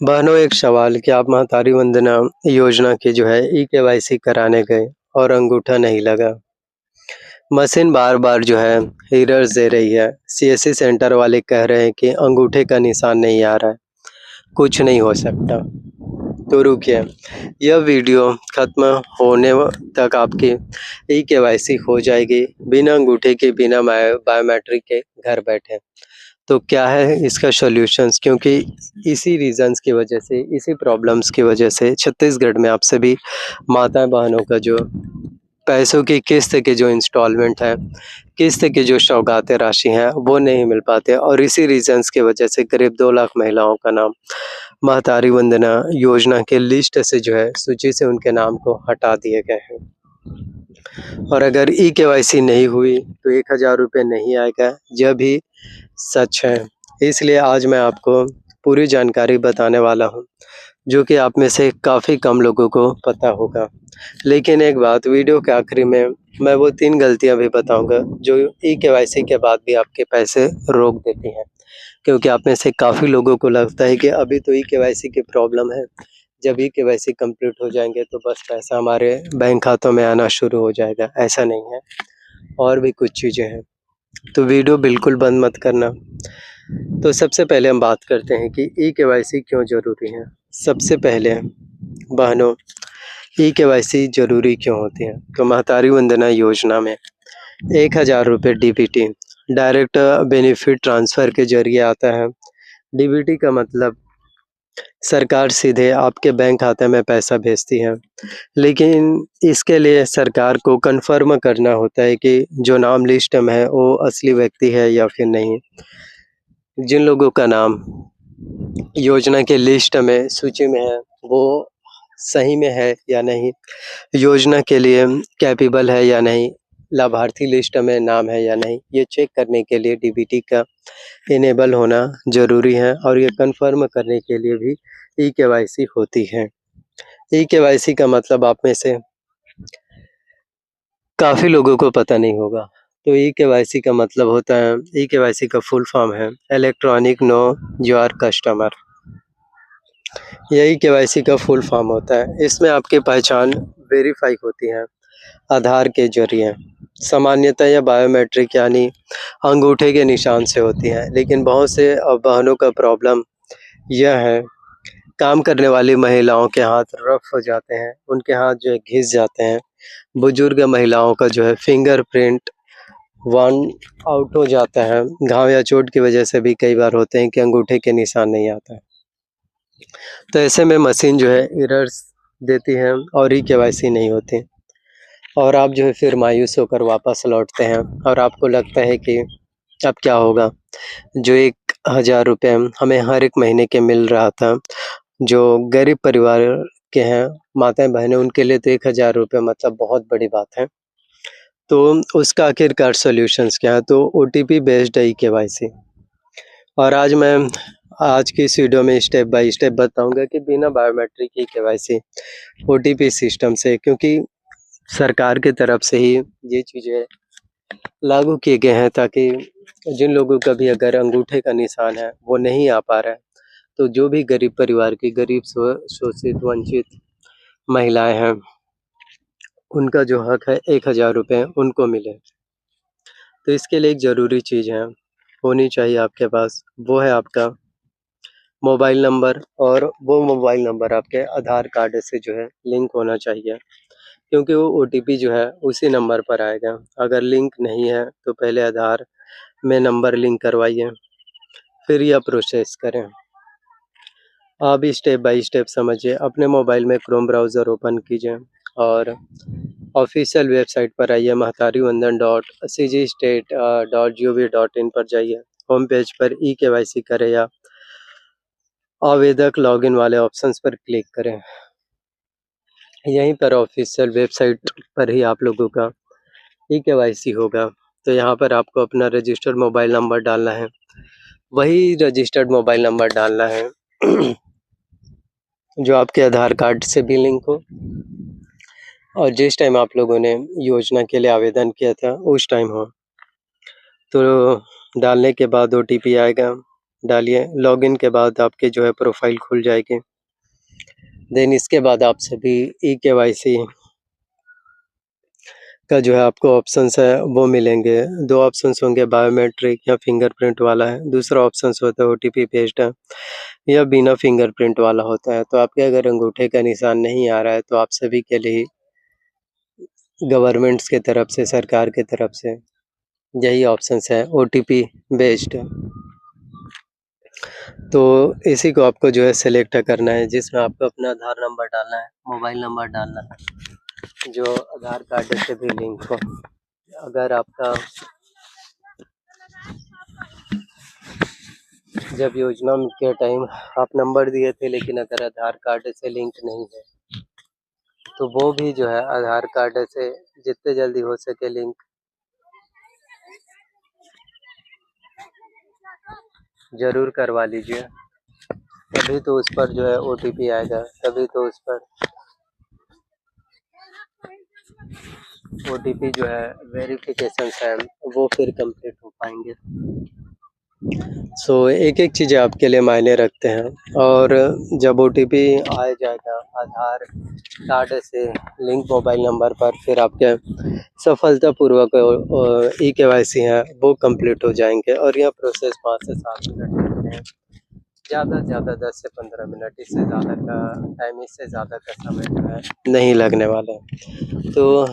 बहनों एक सवाल कि आप महतारी वंदना योजना की जो है ई-केवाईसी कराने गए और अंगूठा नहीं लगा। मशीन बार-बार जो है एरर्स दे रही है। सीएससी सेंटर वाले कह रहे हैं कि अंगूठे का निशान नहीं आ रहा है, कुछ नहीं हो सकता। तो रुकिए, यह वीडियो खत्म होने तक आपकी ई-केवाईसी हो जाएगी बिना अंगूठे के, बिना बायोमेट्रिक के घर बैठे। तो क्या है इसका सॉल्यूशंस क्योंकि इसी रीज़न्स की वजह से, इसी प्रॉब्लम्स की वजह से छत्तीसगढ़ में आप सभी माता-बहनों का जो पैसों की किस्त के जो इंस्टॉलमेंट है, किस्त की जो सौगातें राशि हैं, वो नहीं मिल पाते और इसी रीज़न्स की वजह से करीब 2 लाख महिलाओं का नाम महतारी वंदना योजना के लिस्ट से जो है सूची से उनके नाम को हटा दिए गए हैं। और अगर ई-केवाईसी नहीं हुई तो ₹1000 नहीं आएगा, यह भी सच है। इसलिए आज मैं आपको पूरी जानकारी बताने वाला हूँ, जो कि आप में से काफ़ी कम लोगों को पता होगा। लेकिन एक बात वीडियो के आखिरी में मैं वो 3 गलतियाँ भी बताऊँगा, जो ई-केवाईसी के बाद भी आपके पैसे रोक देती हैं। क्योंकि आप में से काफ़ी लोगों को लगता है कि अभी तो ई-केवाईसी की प्रॉब्लम है, जब ई-केवाईसी कंप्लीट हो जाएँगे तो बस पैसा हमारे बैंक खातों में आना शुरू हो जाएगा, ऐसा नहीं है, और भी कुछ चीज़ें हैं। तो वीडियो बिल्कुल बंद मत करना। तो सबसे पहले हम बात करते हैं कि ई-केवाईसी क्यों ज़रूरी है। सबसे पहले बहनों, ई-केवाईसी ज़रूरी क्यों होती है? तो महतारी वंदना योजना में ₹1000 डीबीटी डायरेक्ट बेनिफिट ट्रांसफ़र के ज़रिए आता है। डीबीटी का मतलब सरकार सीधे आपके बैंक खाते में पैसा भेजती है। लेकिन इसके लिए सरकार को कन्फ़र्म करना होता है कि जो नाम लिस्ट में है वो असली व्यक्ति है या फिर नहीं। जिन लोगों का नाम योजना के लिस्ट में सूची में है, वो सही में है या नहीं, योजना के लिए कैपेबल है या नहीं, लाभार्थी लिस्ट में नाम है या नहीं, ये चेक करने के लिए डीबीटी का इनेबल होना ज़रूरी है और ये कन्फ़र्म करने के लिए भी ई-केवाईसी होती है। ई-केवाईसी का मतलब आप में से काफ़ी लोगों को पता नहीं होगा। तो ई-केवाईसी का मतलब होता है, ई-केवाईसी का फुल फॉर्म है इलेक्ट्रॉनिक नो योर कस्टमर। यही केवाईसी का फुल फॉर्म होता है। इसमें आपकी पहचान वेरीफ़ाई होती है आधार के ज़रिए। सामान्यतः यह बायोमेट्रिक यानी अंगूठे के निशान से होती है, लेकिन बहुत से बहनों का प्रॉब्लम यह है, काम करने वाली महिलाओं के हाथ रफ़ हो जाते हैं, उनके हाथ जो है घिस जाते हैं। बुजुर्ग महिलाओं का जो है फिंगरप्रिंट वन आउट हो जाता है। घाव या चोट की वजह से भी कई बार होते हैं कि अंगूठे के निशान नहीं आता है। तो ऐसे में मशीन जो है एरर्स देती है और ई-केवाईसी नहीं होती और आप जो है फिर मायूस होकर वापस लौटते हैं और आपको लगता है कि अब क्या होगा? जो ₹1000 हमें हर एक महीने के मिल रहा था, जो गरीब परिवार के हैं, माताएँ-बहनें उनके लिए तो ₹1000 मतलब बहुत बड़ी बात है। तो उसका आखिरकार सॉल्यूशंस क्या है? तो ओटीपी बेस्ड ई-केवाईसी और आज की इस वीडियो में स्टेप बाय स्टेप बताऊँगा कि बिना बायोमेट्रिक ई-केवाईसी ओटीपी सिस्टम से, क्योंकि सरकार की तरफ से ही ये चीज़ें लागू किए गए हैं ताकि जिन लोगों का भी अगर अंगूठे का निशान है, वो नहीं आ पा रहा है, तो जो भी गरीब परिवार की गरीब शोषित, वंचित महिलाएँ हैं, उनका जो हक है ₹1000 उनको मिले। तो इसके लिए एक ज़रूरी चीज़ है, होनी चाहिए आपके पास, वो है आपका मोबाइल नंबर और वो मोबाइल नंबर आपके आधार कार्ड से जो है लिंक होना चाहिए, क्योंकि वो ओटीपी जो है उसी नंबर पर आएगा। अगर लिंक नहीं है, तो पहले आधार में नंबर लिंक करवाइए, फिर यह प्रोसेस करें। आप स्टेप बाय स्टेप समझिए। अपने मोबाइल में क्रोम ब्राउज़र ओपन कीजिए और ऑफ़िशियल वेबसाइट पर आइए maharivandan.cgstate.gov.in पर जाइए। होम पेज पर ई-केवाईसी करें या आवेदक लॉगिन वाले ऑप्शंस पर क्लिक करें। यहीं पर ऑफ़िशियल वेबसाइट पर ही आप लोगों का ई-केवाईसी होगा। तो यहाँ पर आपको अपना रजिस्टर्ड मोबाइल नंबर डालना है। वही रजिस्टर्ड मोबाइल नंबर डालना है जो आपके आधार कार्ड से भी लिंक हो और जिस टाइम आप लोगों ने योजना के लिए आवेदन किया था, उस टाइम हो। तो डालने के बाद ओटीपी आएगा, डालिए, लॉगिन के बाद आपकी जो है प्रोफ़ाइल खुल जाएगी। देन इसके बाद आप सभी ई-केवाईसी का जो है आपको ऑप्शंस है वो मिलेंगे। 2 ऑप्शंस होंगे, बायोमेट्रिक या फिंगरप्रिंट वाला है। दूसरा ऑप्शंस होता है ओटीपी बेस्ड है या बिना फिंगरप्रिंट वाला होता है। तो आपके अगर अंगूठे का निशान नहीं आ रहा है तो आप सभी के लिए गवर्नमेंट्स की तरफ से, सरकार की तरफ से यही ऑप्शंस है, ओटीपी बेस्ड। तो इसी को आपको जो है सेलेक्ट करना है, जिसमें आपको अपना आधार नंबर डालना है, मोबाइल नंबर डालना है, जो आधार कार्ड से भी लिंक हो। अगर आपका जब योजना के टाइम आप नंबर दिए थे लेकिन अगर आधार कार्ड से लिंक नहीं है, तो वो भी जो है आधार कार्ड से जितने जल्दी हो सके लिंक ज़रूर करवा लीजिए। तभी तो उस पर जो है ओटीपी आएगा, तभी तो उस पर ओटीपी जो है वेरिफिकेशंस है वो फिर कंप्लीट हो पाएँगे। एक-एक चीज़ें आपके लिए मायने रखते हैं और जब ओटीपी आ जाएगा आधार कार्ड से लिंक मोबाइल नंबर पर, फिर आपके सफलतापूर्वक ई-केवाईसी है वो कंप्लीट हो जाएँगे और यह प्रोसेस 5 से 7 मिनट लगते हैं। ज़्यादा से ज़्यादा 10 से 15 मिनट, इससे ज़्यादा का टाइम, इससे ज़्यादा का समय जो है नहीं लगने वाला है। तो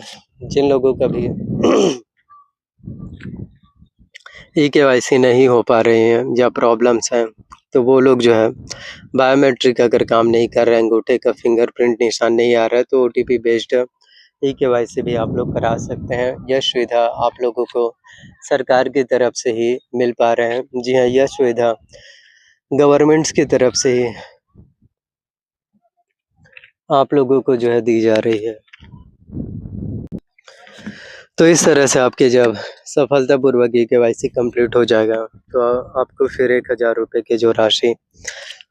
जिन लोगों का भी ई-केवाईसी नहीं हो पा रही हैं या प्रॉब्लम्स हैं, तो वो लोग जो है बायोमेट्रिक अगर काम नहीं कर रहे हैं, अंगूठे का फिंगरप्रिंट निशान नहीं आ रहा है, तो ओटीपी बेस्ड ई-केवाईसी भी आप लोग करा सकते हैं। यह सुविधा आप लोगों को सरकार की तरफ से ही मिल पा रहे हैं। जी हाँ, यह सुविधा गवर्नमेंट्स की तरफ से ही आप लोगों को जो है दी जा रही है। तो इस तरह से आपके जब सफलतापूर्वक ई-केवाईसी कंप्लीट हो जाएगा, तो आपको फिर ₹1000 की जो राशि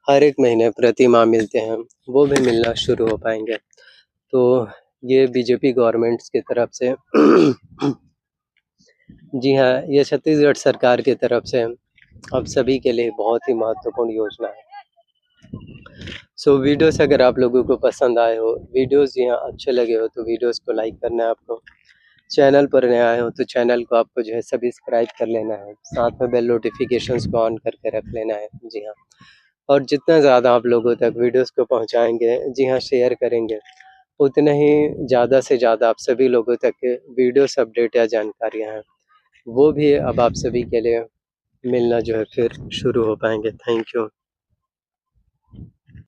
हर 1 महीने प्रति माह मिलते हैं, वो भी मिलना शुरू हो पाएँगे। तो ये बीजेपी गवर्नमेंट्स की तरफ से जी हाँ, ये छत्तीसगढ़ सरकार की तरफ से आप सभी के लिए बहुत ही महत्वपूर्ण योजना है। वीडियोज़ अगर आप लोगों को पसंद आए हो, वीडियोज़ यहाँ अच्छे लगे हो, तो वीडियोज़ को लाइक करना है आपको। चैनल पर नए आए हो तो चैनल को आपको जो है सब्सक्राइब कर लेना है, साथ में बेल नोटिफ़िकेशंस को ऑन करके रख लेना है। जी हाँ, और जितना ज़्यादा आप लोगों तक वीडियोज़ को पहुँचाएँगे, जी हाँ, शेयर करेंगे, उतने ही ज़्यादा से ज़्यादा आप सभी लोगों तक वीडियोज़ अपडेट या जानकारियाँ हैं, वो भी अब आप सभी के लिए मिलना जो है फिर शुरू हो पाएँगे। Thank you.